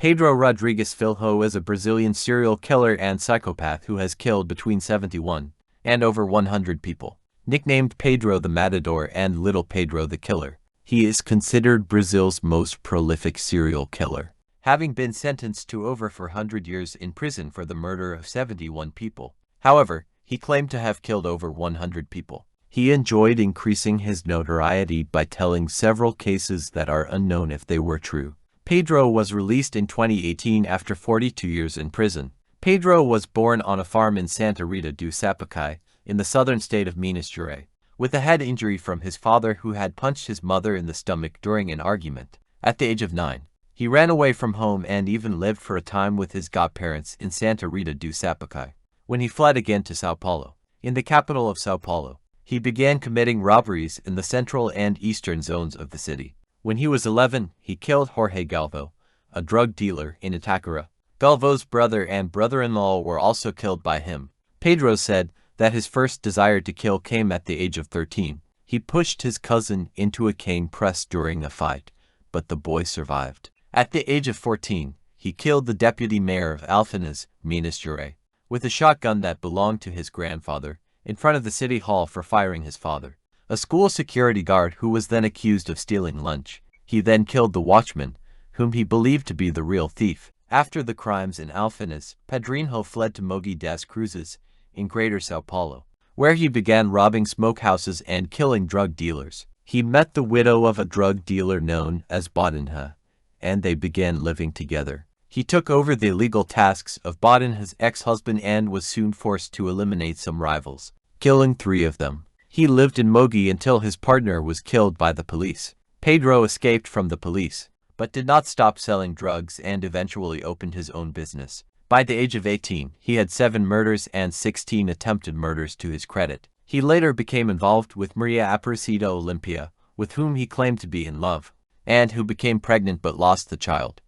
Pedro Rodrigues Filho is a Brazilian serial killer and psychopath who has killed between 71 and over 100 people. Nicknamed Pedro the Matador and Little Pedro the Killer, he is considered Brazil's most prolific serial killer, having been sentenced to over 400 years in prison for the murder of 71 people. However, he claimed to have killed over 100 people. He enjoyed increasing his notoriety by telling several cases that are unknown if they were true. Pedro was released in 2018 after 42 years in prison. Pedro was born on a farm in Santa Rita do Sapucaí, in the southern state of Minas Gerais, with a head injury from his father who had punched his mother in the stomach during an argument. At the age of 9, he ran away from home and even lived for a time with his godparents in Santa Rita do Sapucaí. When he fled again to São Paulo, in the capital of São Paulo, he began committing robberies in the central and eastern zones of the city. When he was 11, he killed Jorge Galvo, a drug dealer in Itaquera. Galvo's brother and brother-in-law were also killed by him. Pedro said that his first desire to kill came at the age of 13. He pushed his cousin into a cane press during a fight, but the boy survived. At the age of 14, he killed the deputy mayor of Alfenas, Minas Gerais, with a shotgun that belonged to his grandfather, in front of the city hall for firing his father, a school security guard who was then accused of stealing lunch. He then killed the watchman, whom he believed to be the real thief. After the crimes in Alfenas, Pedrinho fled to Mogi das Cruzes, in Greater São Paulo, where he began robbing smokehouses and killing drug dealers. He met the widow of a drug dealer known as Bodinha, and they began living together. He took over the illegal tasks of Bodinha's ex-husband and was soon forced to eliminate some rivals, killing 3 of them. He lived in Mogi until his partner was killed by the police. Pedro escaped from the police, but did not stop selling drugs and eventually opened his own business. By the age of 18, he had 7 murders and 16 attempted murders to his credit. He later became involved with Maria Aparecida Olympia, with whom he claimed to be in love, and who became pregnant but lost the child.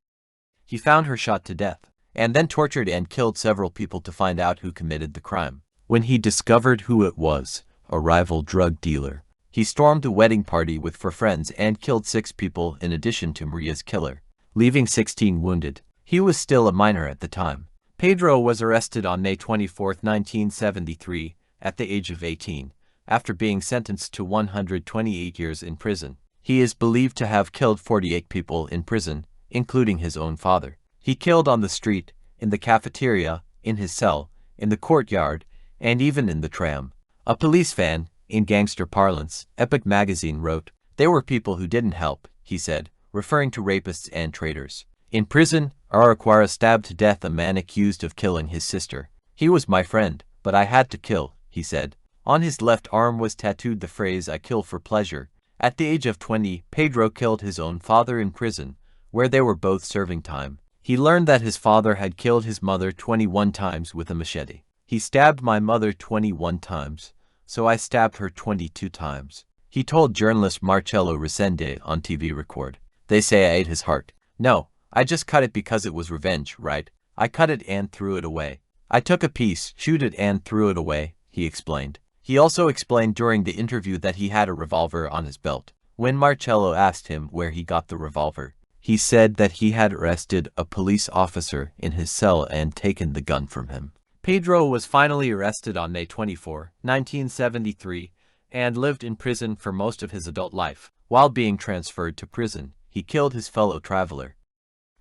He found her shot to death, and then tortured and killed several people to find out who committed the crime. When he discovered who it was, a rival drug dealer, he stormed a wedding party with 4 friends and killed 6 people in addition to Maria's killer, leaving 16 wounded. He was still a minor at the time. Pedro was arrested on May 24, 1973, at the age of 18, after being sentenced to 128 years in prison. He is believed to have killed 48 people in prison, including his own father. He killed on the street, in the cafeteria, in his cell, in the courtyard, and even in the tram. A police fan, in gangster parlance, Epic magazine wrote, "They were people who didn't help," he said, referring to rapists and traitors. In prison, Araraquara stabbed to death a man accused of killing his sister. "He was my friend, but I had to kill," he said. On his left arm was tattooed the phrase, "I kill for pleasure." At the age of 20, Pedro killed his own father in prison, where they were both serving time. He learned that his father had killed his mother 21 times with a machete. "He stabbed my mother 21 times, so I stabbed her 22 times. He told journalist Marcelo Resende on TV Record. "They say I ate his heart. No, I just cut it because it was revenge, right? I cut it and threw it away. I took a piece, chewed it and threw it away," he explained. He also explained during the interview that he had a revolver on his belt. When Marcelo asked him where he got the revolver, he said that he had arrested a police officer in his cell and taken the gun from him. Pedro was finally arrested on May 24, 1973, and lived in prison for most of his adult life. While being transferred to prison, he killed his fellow traveler.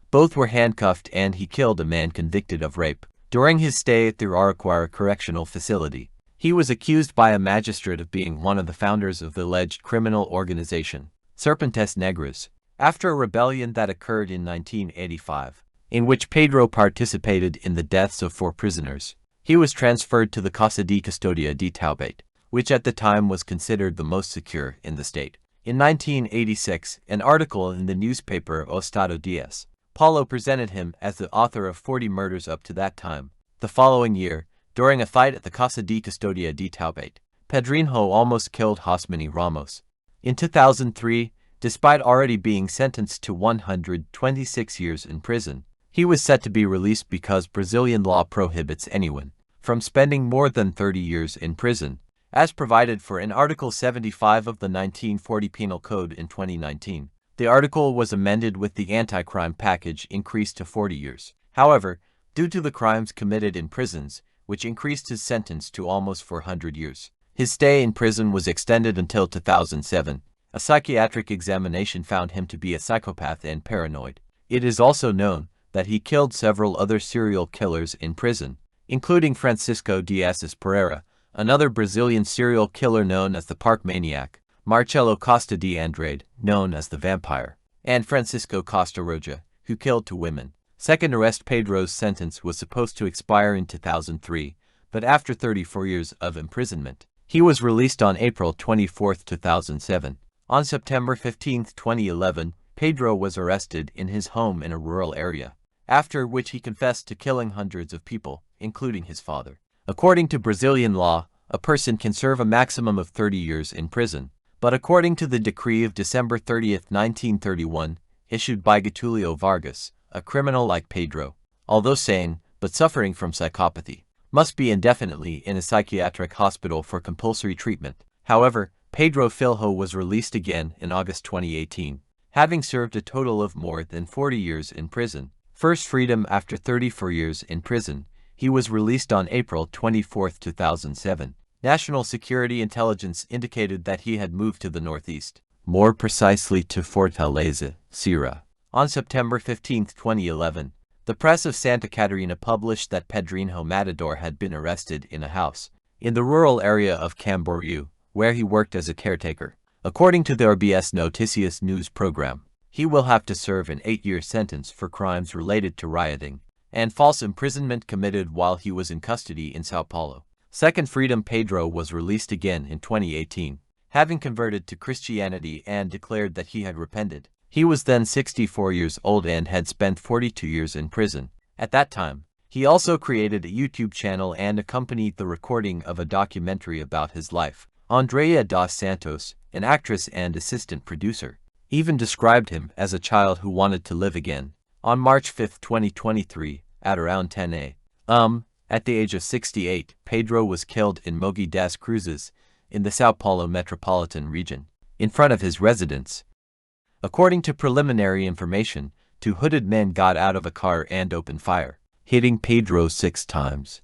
Both were handcuffed and he killed a man convicted of rape during his stay at the Araraquara Correctional Facility. He was accused by a magistrate of being one of the founders of the alleged criminal organization, Serpentes Negras, after a rebellion that occurred in 1985, in which Pedro participated in the deaths of 4 prisoners. He was transferred to the Casa de Custodia de Taubate, which at the time was considered the most secure in the state. In 1986, an article in the newspaper O Estado Dias Paulo presented him as the author of 40 murders up to that time. The following year, during a fight at the Casa de Custodia de Taubate, Pedrinho almost killed Hosmani Ramos. In 2003, despite already being sentenced to 126 years in prison, he was set to be released because Brazilian law prohibits anyone from spending more than 30 years in prison, as provided for in Article 75 of the 1940 Penal Code in 2019. The article was amended with the anti-crime package increased to 40 years. However, due to the crimes committed in prisons, which increased his sentence to almost 400 years. His stay in prison was extended until 2007. A psychiatric examination found him to be a psychopath and paranoid. It is also known that he killed several other serial killers in prison, including Francisco Dias Pereira, another Brazilian serial killer known as the Park Maniac, Marcelo Costa de Andrade, known as the Vampire, and Francisco Costa Roja, who killed 2 women. Second arrest. Pedro's sentence was supposed to expire in 2003, but after 34 years of imprisonment, he was released on April 24, 2007. On September 15, 2011, Pedro was arrested in his home in a rural area, after which he confessed to killing hundreds of people, including his father. According to Brazilian law, a person can serve a maximum of 30 years in prison, but according to the decree of December 30, 1931, issued by Getulio Vargas, a criminal like Pedro, although sane but suffering from psychopathy, must be indefinitely in a psychiatric hospital for compulsory treatment. However, Pedro Filo was released again in August 2018, having served a total of more than 40 years in prison. First freedom after 34 years in prison, he was released on April 24, 2007. National Security Intelligence indicated that he had moved to the northeast, more precisely to Fortaleza, Ceará. On September 15, 2011, the press of Santa Catarina published that Pedrinho Matador had been arrested in a house in the rural area of Camboriú, where he worked as a caretaker. According to the RBS Noticias news program, he will have to serve an 8-year sentence for crimes related to rioting and false imprisonment committed while he was in custody in São Paulo. Second freedom. Pedro was released again in 2018, having converted to Christianity and declared that he had repented. He was then 64 years old and had spent 42 years in prison. At that time, he also created a YouTube channel and accompanied the recording of a documentary about his life. Andrea dos Santos, an actress and assistant producer, even described him as a child who wanted to live again. On March 5, 2023, at around 10 a.m., at the age of 68, Pedro was killed in Mogi das Cruzes, in the São Paulo metropolitan region, in front of his residence. According to preliminary information, 2 hooded men got out of a car and opened fire, hitting Pedro 6 times.